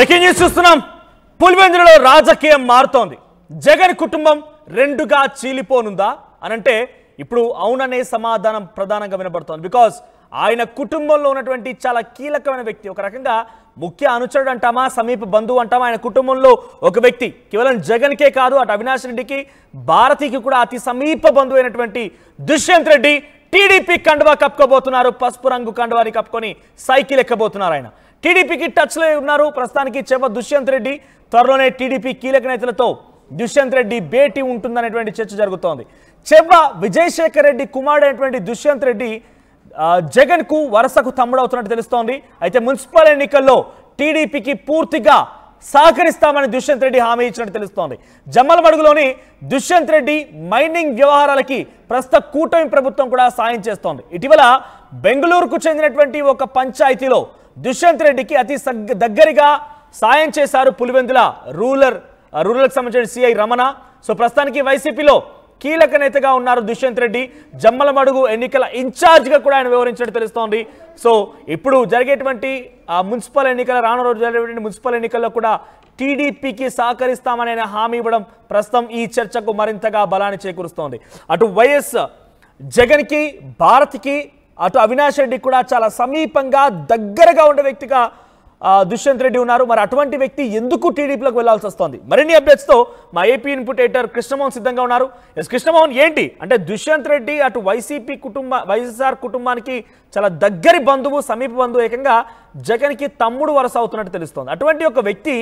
Breaking news చూస్తున్నాం. పులివెందులలో రాజకీయం మారుతోంది. జగన్ కుటుంబం రెండుగా చీలిపోనుందా అనంటే ఇప్పుడు అవుననే సమాధానం ప్రధానంగా వినబడుతోంది. బికాజ్ ఆయన కుటుంబంలో ఉన్నటువంటి చాలా కీలకమైన వ్యక్తి, ఒక రకంగా ముఖ్య అనుచరుడు అంటామా, సమీప బంధువు అంటామా, ఆయన కుటుంబంలో ఒక వ్యక్తి కేవలం జగన్కే కాదు, అటు అవినాష్ రెడ్డికి, భారతికి కూడా అతి సమీప బంధువు అయినటువంటి దుష్యంత్ రెడ్డి టీడీపీ కండువా కప్పుకోబోతున్నారు. పసుపు రంగు కండువాని కప్పుకొని సైకిల్ ఎక్కబోతున్నారు. ఆయన టీడీపీకి టచ్లో ఉన్నారు. ప్రస్తుతానికి చెవ దుష్యంత్ రెడ్డి త్వరలోనే టీడీపీ కీలక నేతలతో దుష్యంత్ రెడ్డి భేటీ ఉంటుందనేటువంటి చర్చ జరుగుతోంది. చెవ్వ విజయశేఖర్ రెడ్డి కుమారుడైనటువంటి దుష్యంత్ రెడ్డి జగన్ కు వరుసకు తమ్ముడవుతున్నట్టు తెలుస్తోంది. అయితే మున్సిపల్ ఎన్నికల్లో టీడీపీకి పూర్తిగా సహకరిస్తామని దుష్యంత్ రెడ్డి హామీ ఇచ్చినట్టు తెలుస్తోంది. జమ్మలమడుగులోని దుష్యంత్ రెడ్డి మైనింగ్ వ్యవహారాలకి ప్రస్తుత కూటమి ప్రభుత్వం కూడా సాయం చేస్తోంది. ఇటీవల బెంగళూరుకు చెందినటువంటి ఒక పంచాయతీలో దుష్యంత్ రెడ్డికి అతి దగ్గరగా సాయం చేశారు పులివెందుల రూరల్కి సంబంధించిన సిఐ రమణ. సో ప్రస్తుతానికి వైసీపీలో కీలక నేతగా ఉన్నారు దుష్యంత్ రెడ్డి. జమ్మలమడుగు ఎన్నికల ఇన్ఛార్జ్గా కూడా ఆయన వివరించినట్టు తెలుస్తోంది. సో ఇప్పుడు జరిగేటువంటి మున్సిపల్ ఎన్నికల రాను రోజు జరిగేటువంటి మున్సిపల్ ఎన్నికల్లో కూడా టీడీపీకి సహకరిస్తామని ఆయన హామీ ఇవ్వడం ప్రస్తుతం ఈ చర్చకు మరింతగా బలాన్ని చేకూరుస్తోంది. అటు వైఎస్ జగన్కి, భారత్కి, అటు అవినాష్ రెడ్డి కూడా చాలా సమీపంగా దగ్గరగా ఉండే వ్యక్తిగా దుష్యంత్ రెడ్డి ఉన్నారు. మరి అటువంటి వ్యక్తి ఎందుకు టీడీపీలోకి వెళ్లాల్సి వస్తోంది? మరిన్ని అప్డేట్స్తో మా ఏపీ ఇన్పుట్ ఎడిటర్ కృష్ణమోహన్ సిద్ధంగా ఉన్నారు. ఎస్ కృష్ణమోహన్, ఏంటి అంటే దుష్యంత్ రెడ్డి అటు వైఎస్ఆర్ కుటుంబానికి చాలా దగ్గరి బంధువు, సమీప బంధువు, ఏకంగా జగన్కి తమ్ముడు వరుస అవుతున్నట్టు తెలుస్తోంది. అటువంటి ఒక వ్యక్తి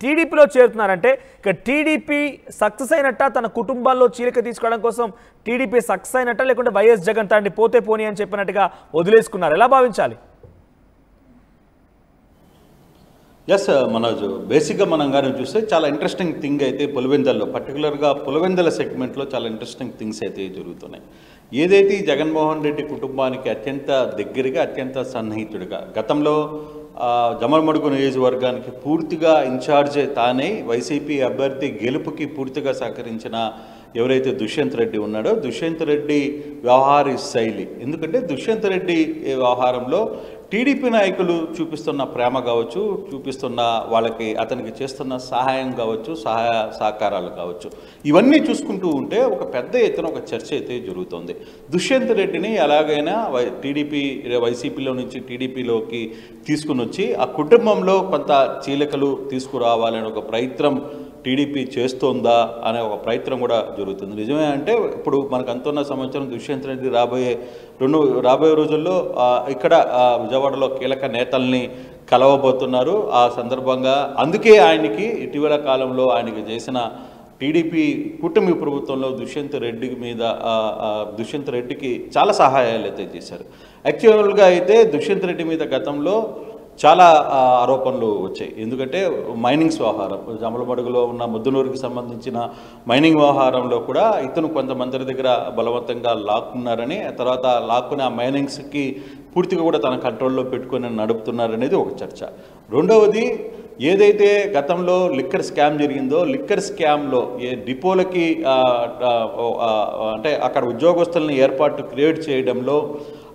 టీడీపీలో చేరుతున్నారంటే ఇక టీడీపీ సక్సెస్ అయినట్ట, తన కుటుంబాల్లో చీలిక తీసుకోవడం కోసం టీడీపీ సక్సెస్ అయినట్ట, లేకుంటే వైఎస్ జగన్ తండ్రి పోతే పోనీ అని చెప్పినట్టుగా వదిలేసుకున్నారు? ఎలా భావించాలి? ఎస్ మనోజ్, బేసిక్గా మనం కానీ చూస్తే చాలా ఇంట్రెస్టింగ్ థింగ్ అయితే పులివెందుల్లో, పర్టికులర్గా పులివెందుల సెగ్మెంట్లో చాలా ఇంట్రెస్టింగ్ థింగ్స్ అయితే జరుగుతున్నాయి. ఏదైతే జగన్మోహన్ రెడ్డి కుటుంబానికి అత్యంత దగ్గరగా, అత్యంత సన్నిహితుడిగా, గతంలో జమ్మలమడుగు నియోజకవర్గానికి పూర్తిగా ఇన్ఛార్జ్ తానే వైసీపీ అభ్యర్థి గెలుపుకి పూర్తిగా సహకరించిన ఎవరైతే దుష్యంత్ రెడ్డి ఉన్నాడో, దుష్యంత్ రెడ్డి వ్యవహార శైలి, ఎందుకంటే దుష్యంత్ రెడ్డి వ్యవహారంలో టీడీపీ నాయకులు చూపిస్తున్న ప్రేమ కావచ్చు, చూపిస్తున్న వాళ్ళకి అతనికి చేస్తున్న సహాయం కావచ్చు, సహాయ సహకారాలు కావచ్చు, ఇవన్నీ చూసుకుంటూ ఉంటే ఒక పెద్ద ఎత్తున ఒక చర్చ అయితే జరుగుతుంది. దుష్యంత్ రెడ్డిని ఎలాగైనా వైసీపీలో నుంచి టీడీపీలోకి తీసుకుని వచ్చి ఆ కుటుంబంలో కొంత చీలికలు తీసుకురావాలని ఒక ప్రయత్నం టీడీపీ చేస్తోందా అనే ఒక ప్రయత్నం కూడా జరుగుతుంది. నిజమే అంటే ఇప్పుడు మనకు అంతున్న సంవత్సరం దుష్యంత్ రెడ్డి రాబోయే రోజుల్లో ఇక్కడ విజయవాడలో కీలక నేతల్ని కలవబోతున్నారు. ఆ సందర్భంగా అందుకే ఆయనకి ఇటీవల కాలంలో ఆయనకి చేసిన టీడీపీ కూటమి ప్రభుత్వంలో దుష్యంత్ రెడ్డికి చాలా సహాయాలు అయితే చేశారు. యాక్చువల్గా అయితే దుష్యంత్ రెడ్డి మీద గతంలో చాలా ఆరోపణలు వచ్చాయి. ఎందుకంటే మైనింగ్స్ వ్యవహారం, జమ్మలమడుగులో ఉన్న ముద్దునూరుకి సంబంధించిన మైనింగ్ వ్యవహారంలో కూడా ఇతను కొంతమంది దగ్గర బలవంతంగా లాక్కున్నారని, తర్వాత లాక్కుని ఆ మైనింగ్స్కి పూర్తిగా కూడా తన కంట్రోల్లో పెట్టుకొని నడుపుతున్నారనేది ఒక చర్చ. రెండవది, ఏదైతే గతంలో లిక్కర్ స్కామ్ జరిగిందో, లిక్కర్ స్కామ్లో డిపోలకి అంటే అక్కడ ఉద్యోగస్తుల్ని క్రియేట్ చేయడంలో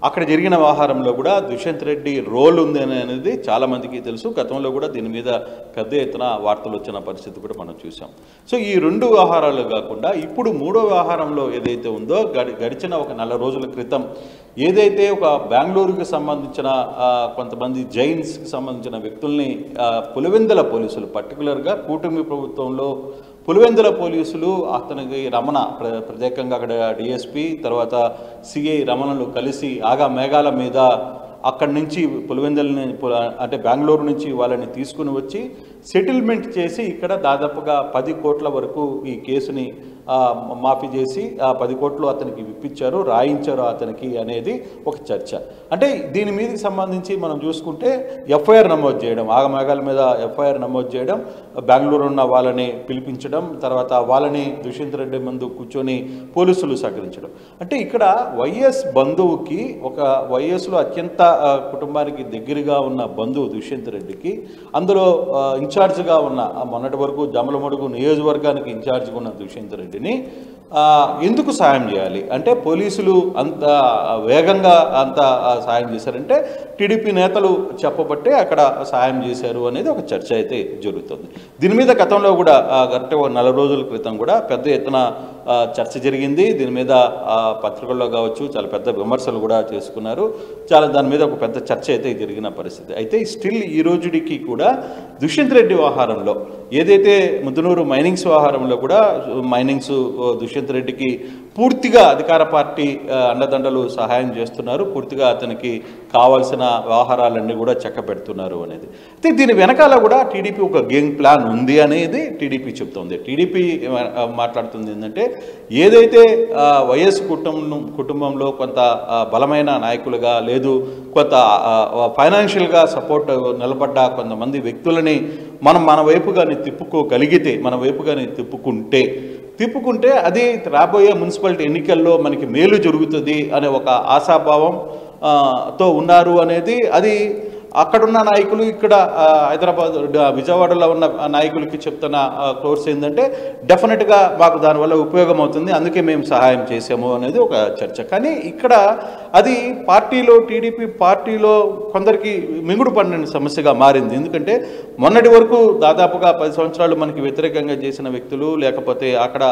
అక్కడ జరిగిన వ్యవహారంలో కూడా దుష్యంత్ రెడ్డి రోల్ ఉంది అనేది చాలామందికి తెలుసు. గతంలో కూడా దీని మీద పెద్ద ఎత్తున వార్తలు వచ్చిన పరిస్థితి కూడా మనం చూసాం. సో ఈ రెండు వ్యవహారాలు కాకుండా ఇప్పుడు మూడో వ్యవహారంలో ఏదైతే ఉందో, గడిచిన ఒక 4 రోజుల క్రితం ఏదైతే ఒక బెంగళూరుకి సంబంధించిన కొంతమంది జైన్స్కి సంబంధించిన వ్యక్తుల్ని పులివెందుల పోలీసులు, పర్టికులర్గా కూటమి ప్రభుత్వంలో పులివెందుల పోలీసులు అతనికి రమణ, ప్రత్యేకంగా అక్కడ డిఎస్పీ తర్వాత సిఐ రమణలు కలిసి ఆగా మేఘాల మీద అక్కడి నుంచి పులివెందులని అంటే బెంగళూరు నుంచి వాళ్ళని తీసుకుని వచ్చి సెటిల్మెంట్ చేసి ఇక్కడ దాదాపుగా 10 కోట్ల వరకు ఈ కేసుని మాఫీ చేసి 10 కోట్లు అతనికి ఇప్పించారు, రాయించారు అతనికి అనేది ఒక చర్చ. అంటే దీని మీదకి సంబంధించి మనం చూసుకుంటే ఎఫ్ఐఆర్ నమోదు చేయడం, ఆగమేఘాల మీద ఎఫ్ఐఆర్ నమోదు చేయడం, బెంగళూరు ఉన్న వాళ్ళని పిలిపించడం, తర్వాత వాళ్ళని దుష్యంత్ రెడ్డి ముందు కూర్చొని పోలీసులు సహకరించడం. అంటే ఇక్కడ వైఎస్ బంధువుకి, ఒక వైఎస్లో అత్యంత కుటుంబానికి దగ్గరగా ఉన్న బంధువు దుష్యంత్ రెడ్డికి, అందులో ఇన్ఛార్జ్గా ఉన్న మొన్నటి వరకు జమ్మలమడుగు నియోజకవర్గానికి ఇన్ఛార్జ్గా ఉన్న దుష్యంత్ రెడ్డిని ఎందుకు సాయం చేయాలి అంటే, పోలీసులు అంత వేగంగా అంత సాయం చేశారంటే టీడీపీ నేతలు చెప్పబట్టే అక్కడ సహాయం చేశారు అనేది ఒక చర్చ అయితే జరుగుతుంది. దీని మీద గతంలో కూడా గట్ట 4 రోజుల క్రితం కూడా పెద్ద ఎత్తున చర్చ జరిగింది. దీని మీద పత్రికల్లో కావచ్చు చాలా పెద్ద విమర్శలు కూడా చేసుకున్నారు. చాలా దాని మీద ఒక పెద్ద చర్చ అయితే జరిగిన పరిస్థితి. అయితే స్టిల్ ఈ రోజుడికి కూడా దుష్యంత్ రెడ్డి వ్యవహారంలో ఏదైతే ముద్దునూరు మైనింగ్స్ వ్యవహారంలో కూడా మైనింగ్స్ దుష్యంత్ రెడ్డికి పూర్తిగా అధికార పార్టీ అండదండలు సహాయం చేస్తున్నారు, పూర్తిగా అతనికి కావాల్సిన వ్యవహారాలన్నీ కూడా చక్కబెడుతున్నారు అనేది. అయితే దీని వెనకాల కూడా టీడీపీ ఒక గేమ్ ప్లాన్ ఉంది అనేది టీడీపీ చెప్తోంది. టీడీపీ మాట్లాడుతుంది ఏంటంటే ఏదైతే వైఎస్ కుటుంబంలో కొంత బలమైన నాయకులుగా లేదు, కొంత ఫైనాన్షియల్గా సపోర్ట్ నిలబడ్డ కొంతమంది వ్యక్తులని మన వైపుగానే తిప్పుకోగలిగితే, మన వైపుగానే తిప్పుకుంటే అది రాబోయే మున్సిపాలిటీ ఎన్నికల్లో మనకి మేలు జరుగుతుంది అనే ఒక ఆశాభావం తో ఉన్నారు అనేది. అది అక్కడున్న నాయకులు ఇక్కడ హైదరాబాద్ విజయవాడలో ఉన్న నాయకులకి చెప్తున్న కోర్స్ ఏంటంటే డెఫినెట్గా మాకు దానివల్ల ఉపయోగం అవుతుంది, అందుకే మేము సహాయం చేసాము అనేది ఒక చర్చ. కానీ ఇక్కడ అది పార్టీలో టీడీపీ పార్టీలో కొందరికి మింగుడు పడిన సమస్యగా మారింది. ఎందుకంటే మొన్నటి వరకు దాదాపుగా 10 సంవత్సరాలు మనకి వ్యతిరేకంగా చేసిన వ్యక్తులు, లేకపోతే అక్కడ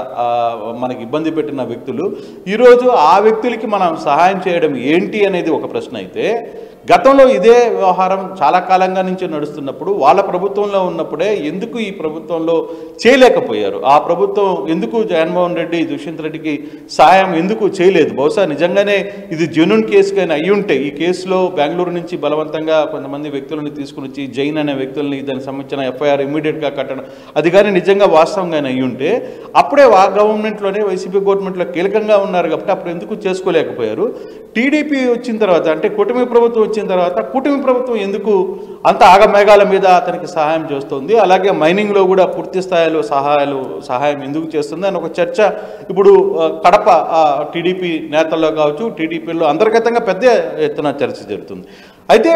మనకి ఇబ్బంది పెట్టిన వ్యక్తులు, ఈరోజు ఆ వ్యక్తులకి మనం సహాయం చేయడం ఏంటి అనేది ఒక ప్రశ్న అయితే, గతంలో ఇదే వ్యవహారం చాలా కాలంగా నుంచి నడుస్తున్నప్పుడు వాళ్ళ ప్రభుత్వంలో ఉన్నప్పుడే ఎందుకు ఈ ప్రభుత్వంలో చేయలేకపోయారు? ఆ ప్రభుత్వం ఎందుకు జగన్మోహన్ రెడ్డి దుష్యంత్ రెడ్డికి సాయం ఎందుకు చేయలేదు? బహుశా నిజంగానే ఇది జెన్యూన్ కేసుకైనా అయ్యి ఉంటే, ఈ కేసులో బెంగళూరు నుంచి బలవంతంగా కొంతమంది వ్యక్తులను తీసుకుని వచ్చి జైన్ అనే వ్యక్తులని దానికి సంబంధించిన ఎఫ్ఐఆర్ ఇమ్మీడియట్గా కట్టడం, అది కానీ నిజంగా వాస్తవంగానే అయ్యి ఉంటే అప్పుడే ఆ గవర్నమెంట్లోనే వైసీపీ గవర్నమెంట్లో కీలకంగా ఉన్నారు కాబట్టి అప్పుడు ఎందుకు చేసుకోలేకపోయారు? టీడీపీ వచ్చిన తర్వాత, అంటే కూటమి ప్రభుత్వం వచ్చిన తర్వాత కూటమి ప్రభుత్వం ఎందుకు అంత ఆగమేఘాల మీద అతనికి సహాయం చేస్తుంది, అలాగే మైనింగ్లో కూడా పూర్తి స్థాయిలో సహాయం ఎందుకు చేస్తుంది అని ఒక చర్చ ఇప్పుడు కడప టీడీపీ నేతల్లో కావచ్చు, టీడీపీలో అంతర్గతంగా పెద్ద ఎత్తున చర్చ జరుగుతుంది. అయితే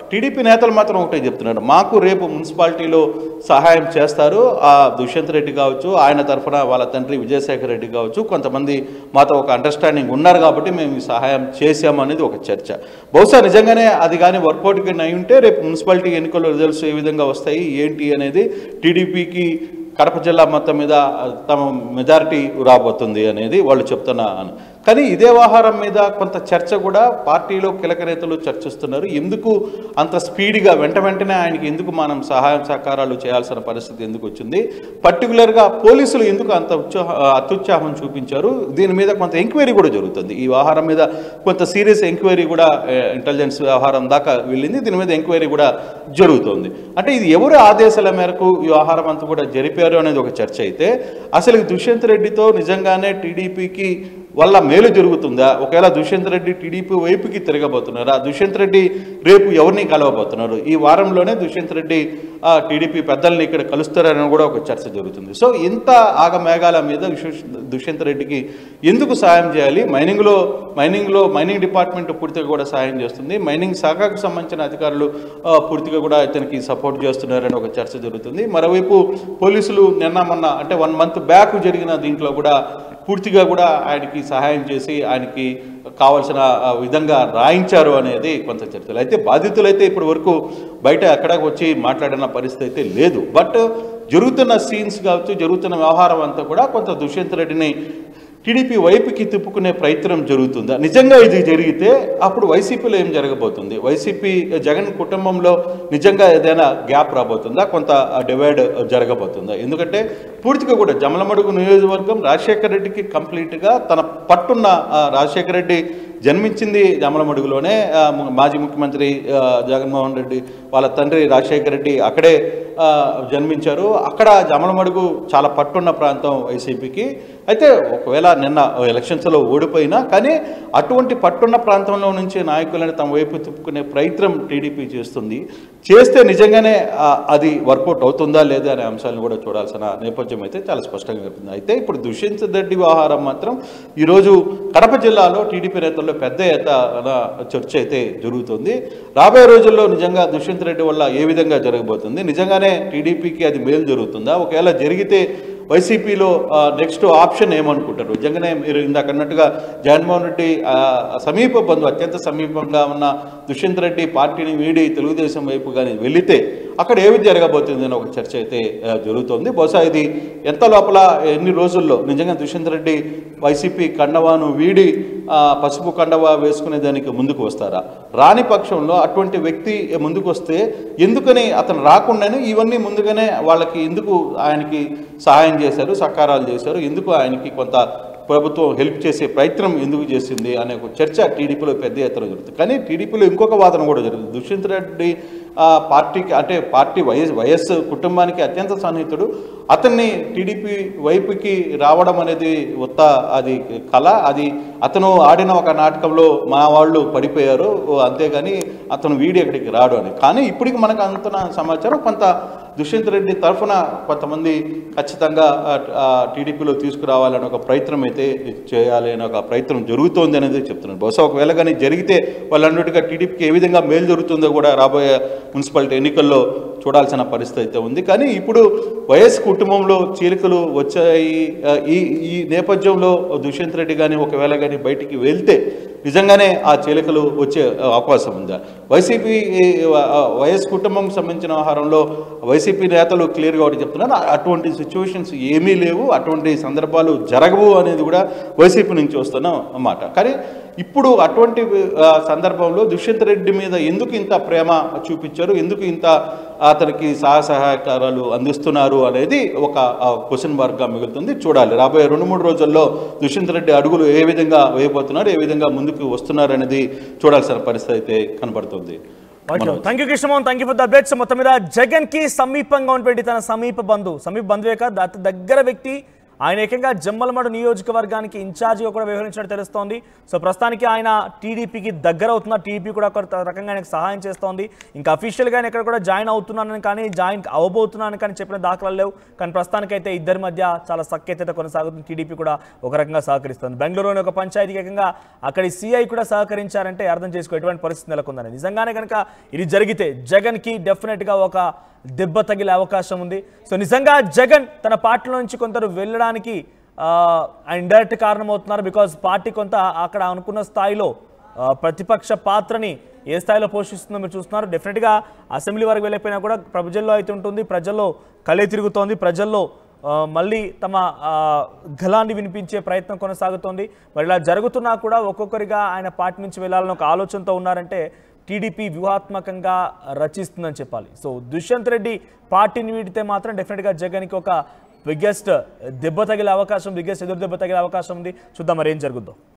టీడీపీ నేతలు మాత్రం ఒకటే చెప్తున్నారు, మాకు రేపు మున్సిపాలిటీలో సహాయం చేస్తారు, ఆ దుష్యంత్ రెడ్డి కావచ్చు, ఆయన తరఫున వాళ్ళ తండ్రి విజయశేఖర్ రెడ్డి కావచ్చు, కొంతమంది మాతో ఒక అండర్స్టాండింగ్ ఉన్నారు కాబట్టి మేము ఈ సహాయం చేసాము అనేది ఒక చర్చ. బహుశా నిజంగానే అది కానీ వర్కౌట్ కానీ అయి ఉంటే రేపు మున్సిపాలిటీ ఎన్నికల్లో రిజల్ట్స్ ఏ విధంగా వస్తాయి ఏంటి అనేది టీడీపీకి కడప జిల్లా మొత్తం మీద తమ మెజారిటీ రాబోతుంది అనేది వాళ్ళు చెప్తున్నారు. కానీ ఇదే వ్యవహారం మీద కొంత చర్చ కూడా పార్టీలో కీలక నేతలు చర్చిస్తున్నారు. ఎందుకు అంత స్పీడ్గా వెంటనే ఆయనకి ఎందుకు మనం సహాయం సహకారాలు చేయాల్సిన పరిస్థితి ఎందుకు వచ్చింది, పర్టికులర్గా పోలీసులు ఎందుకు అంత అత్యుత్సాహం చూపించారు? దీని మీద కొంత ఎంక్వైరీ కూడా జరుగుతుంది. ఈ వ్యవహారం మీద కొంత సీరియస్ ఎంక్వైరీ కూడా ఇంటెలిజెన్స్ వ్యవహారం దాకా వెళ్ళింది. దీని మీద ఎంక్వైరీ కూడా జరుగుతుంది. అంటే ఇది ఎవరి ఆదేశాల మేరకు ఈ వ్యవహారం అంతా కూడా జరిపారు అనేది ఒక చర్చ అయితే, అసలు దుష్యంత్ రెడ్డితో నిజంగానే టీడీపీకి వల్ల మేలు జరుగుతుందా? ఒకవేళ దుష్యంత్ రెడ్డి టీడీపీ వైపుకి తిరగబోతున్నారా? దుష్యంత్ రెడ్డి రేపు ఎవరిని కలవబోతున్నారు? ఈ వారంలోనే దుష్యంత్ రెడ్డి టీడీపీ పెద్దల్ని ఇక్కడ కలుస్తారని కూడా ఒక చర్చ జరుగుతుంది. సో ఇంత ఆగమేఘాల మీద దుష్యంత్ రెడ్డికి ఎందుకు సాయం చేయాలి? మైనింగ్ డిపార్ట్మెంట్ పూర్తిగా కూడా సాయం చేస్తుంది, మైనింగ్ శాఖకు సంబంధించిన అధికారులు పూర్తిగా కూడా ఇతనికి సపోర్ట్ చేస్తున్నారని ఒక చర్చ జరుగుతుంది. మరోవైపు పోలీసులు మొన్న అంటే 1 మంత్ బ్యాక్ జరిగిన దీంట్లో కూడా పూర్తిగా కూడా ఆయనకి సహాయం చేసి ఆయనకి కావాల్సిన విధంగా రాయించారు అనేది కొంత చర్చలు. అయితే బాధితులైతే ఇప్పటి వరకు బయట ఎక్కడికి వచ్చి మాట్లాడిన పరిస్థితి అయితే లేదు. బట్ జరుగుతున్న సీన్స్ కావచ్చు, జరుగుతున్న వ్యవహారం అంతా కూడా కొంత దుష్యంత్ రెడ్డిని టీడీపీ వైపుకి తిప్పుకునే ప్రయత్నం జరుగుతుందా? నిజంగా ఇది జరిగితే అప్పుడు వైసీపీలో ఏం జరగబోతుంది? వైసీపీ జగన్ కుటుంబంలో నిజంగా ఏదైనా గ్యాప్ రాబోతుందా? కొంత డివైడ్ జరగబోతుందా? ఎందుకంటే పూర్తిగా కూడా జమలమడుగు నియోజకవర్గం రాజశేఖర రెడ్డికి కంప్లీట్గా తన పట్టున్న, రాజశేఖర రెడ్డి జన్మించింది జమలమడుగులోనే, మాజీ ముఖ్యమంత్రి జగన్మోహన్ రెడ్డి వాళ్ళ తండ్రి రాజశేఖర రెడ్డి అక్కడే జన్మించారు. అక్కడ జమలమడుగు చాలా పట్టున్న ప్రాంతం వైసీపీకి. అయితే ఒకవేళ నిన్న ఎలక్షన్స్లో ఓడిపోయినా కానీ అటువంటి పట్టున్న ప్రాంతంలో నుంచి నాయకులను తమ వైపు తిప్పుకునే ప్రయత్నం టీడీపీ చేస్తే నిజంగానే అది వర్కౌట్ అవుతుందా లేదా అనే అంశాలను కూడా చూడాల్సిన నేపథ్యం అయితే చాలా స్పష్టంగా కనిపిస్తుంది. అయితే ఇప్పుడు దుష్యంత్ రెడ్డి వ్యవహారం మాత్రం ఈరోజు కడప జిల్లాలో టీడీపీ నేతల్లో పెద్ద ఎత్తున చర్చ అయితే జరుగుతుంది. రాబోయే రోజుల్లో నిజంగా దుష్యంత్ రెడ్డి వల్ల ఏ విధంగా జరగబోతుంది? నిజంగానే టీడీపీకి అది మేలు జరుగుతుందా? ఒకవేళ జరిగితే వైసీపీలో నెక్స్ట్ ఆప్షన్ ఏమనుకుంటారు? నిజంగానే మీరు ఇందాక అన్నట్టుగా జగన్మోహన్ రెడ్డి సమీప బంధువు, అత్యంత సమీపంగా ఉన్న దుష్యంత్ రెడ్డి పార్టీని వీడి తెలుగుదేశం వైపు కానీ వెళితే అక్కడ ఏమి జరగబోతుంది అని ఒక చర్చ అయితే జరుగుతోంది. బహుశా ఇది ఎంత లోపల ఎన్ని రోజుల్లో నిజంగా దుష్యంత్ రెడ్డి వైసీపీ కండవాను వీడి పసుపు కండవా వేసుకునే దానికి ముందుకు వస్తారా? రాని పక్షంలో అటువంటి వ్యక్తి ముందుకు వస్తే ఎందుకని అతను రాకుండానే ఇవన్నీ ముందుగానే వాళ్ళకి ఎందుకు ఆయనకి సహాయం చేశారు, సహకారాలు చేశారు, ఎందుకు ఆయనకి కొంత ప్రభుత్వం హెల్ప్ చేసే ప్రయత్నం ఎందుకు చేసింది అనే ఒక చర్చ టీడీపీలో పెద్ద ఎత్తున జరుగుతుంది. కానీ టీడీపీలో ఇంకొక వాదన కూడా జరుగుతుంది. దుష్యంత్ రెడ్డి పార్టీకి అంటే పార్టీ వైఎస్ కుటుంబానికి అత్యంత సన్నిహితుడు, అతన్ని టీడీపీ వైపుకి రావడం అనేది అది కళ, అది అతను ఆడిన ఒక నాటకంలో మా వాళ్ళు పడిపోయారు, అంతేగాని అతను వీడి ఎక్కడికి రాడు అని. కానీ ఇప్పటికి మనకు అందుతున్న సమాచారం కొంత దుష్యంత్ రెడ్డి తరఫున కొంతమంది ఖచ్చితంగా టీడీపీలో తీసుకురావాలని ఒక ప్రయత్నం అయితే చేయాలి అని ఒక ప్రయత్నం జరుగుతోంది అనేది చెప్తున్నారు. బహుశా ఒకవేళ కానీ జరిగితే వాళ్ళన్నట్టుగా టీడీపీకి ఏ విధంగా మేలు జరుగుతుందో కూడా రాబోయే మున్సిపాలిటీ ఎన్నికల్లో చూడాల్సిన పరిస్థితి అయితే ఉంది. కానీ ఇప్పుడు వైఎస్ కుటుంబంలో చీలికలు వచ్చాయి. ఈ నేపథ్యంలో దుష్యంత్ రెడ్డి కానీ ఒకవేళ కానీ బయటికి వెళ్తే నిజంగానే ఆ చీలికలు వచ్చే అవకాశం ఉందా? వైఎస్ కుటుంబం సంబంధించిన వ్యవహారంలో వైసీపీ నేతలు క్లియర్గా ఒకటి చెప్తున్నారు, అటువంటి సిచ్యువేషన్స్ ఏమీ లేవు, అటువంటి సందర్భాలు జరగవు అనేది కూడా వైసీపీ నుంచి వస్తున్న మాట. కానీ ఇప్పుడు అటువంటి సందర్భంలో దుష్యంత్ రెడ్డి మీద ఎందుకు ఇంత ప్రేమ చూపించారు, ఎందుకు ఇంత అతనికి సహాయకారాలు అందిస్తున్నారు అనేది ఒక క్వశ్చన్ మార్క్గా మిగులుతుంది. చూడాలి రాబోయే 2-3 రోజుల్లో దుష్యంత్ రెడ్డి అడుగులు ఏ విధంగా వేయబోతున్నారు, ఏ విధంగా ముందుకు వస్తున్నారు అనేది చూడాల్సిన పరిస్థితి అయితే కనబడుతుంది. Thank you Krishnamohan, thank you for the updates. మొత్తం మీద జగన్ కి సమీపంగా ఉన్నటువంటి తన సమీప బంధువే కాదు, అతి దగ్గర వ్యక్తి, ఆయన ఏకంగా జమ్మలమడు నియోజకవర్గానికి ఇన్ఛార్జిగా కూడా వ్యవహరించినట్టు తెలుస్తోంది. సో ప్రస్తుతానికి ఆయన టీడీపీకి దగ్గర అవుతున్నారు, టీడీపీ కూడా ఒక రకంగా ఆయనకు సహాయం చేస్తోంది. ఇంకా అఫీషియల్గా ఆయన ఎక్కడ కూడా జాయిన్ అవుతున్నానని కానీ జాయిన్ అవ్వబోతున్నాను కానీ చెప్పిన దాఖలాలు లేవు. కానీ ప్రస్తుతానికైతే ఇద్దరి మధ్య చాలా సఖ్యత కొనసాగుతుంది. టీడీపీ కూడా ఒక రకంగా సహకరిస్తుంది. బెంగళూరులోని ఒక పంచాయతీకి ఏకంగా అక్కడి సిఐ కూడా సహకరించారంటే అర్థం చేసుకో ఎటువంటి పరిస్థితి నెలకొందని. నిజంగానే కనుక ఇది జరిగితే జగన్కి డెఫినెట్గా ఒక దెబ్బ తగిలే అవకాశం ఉంది. సో నిజంగా జగన్ తన పార్టీలో నుంచి కొందరు వెళ్ళడానికి ఇండైరెక్ట్ కారణమవుతున్నారు. బికాజ్ పార్టీ కొంత అక్కడ అనుకున్న స్థాయిలో ప్రతిపక్ష పాత్రని ఏ స్థాయిలో పోషిస్తుందో మీరు చూస్తున్నారు. డెఫినెట్గా అసెంబ్లీ వరకు వెళ్ళిపోయినా కూడా ప్రజల్లో అయితే ఉంటుంది, ప్రజల్లో కలే తిరుగుతోంది, ప్రజల్లో మళ్ళీ తమ గలాన్ని వినిపించే ప్రయత్నం కొనసాగుతోంది. మరి ఇలా జరుగుతున్నా కూడా ఒక్కొక్కరిగా ఆయన పార్టీ నుంచి వెళ్ళాలని ఒక ఆలోచనతో ఉన్నారంటే టీడీపీ వ్యూహాత్మకంగా రచిస్తుందని చెప్పాలి. సో దుష్యంత్ రెడ్డి పార్టీని వీడితే మాత్రం డెఫినెట్గా జగన్కి ఒక బిగ్గెస్ట్ ఎదురు దెబ్బ తగిలే అవకాశం ఉంది. చూద్దాం మరి ఏం జరుగుద్దో.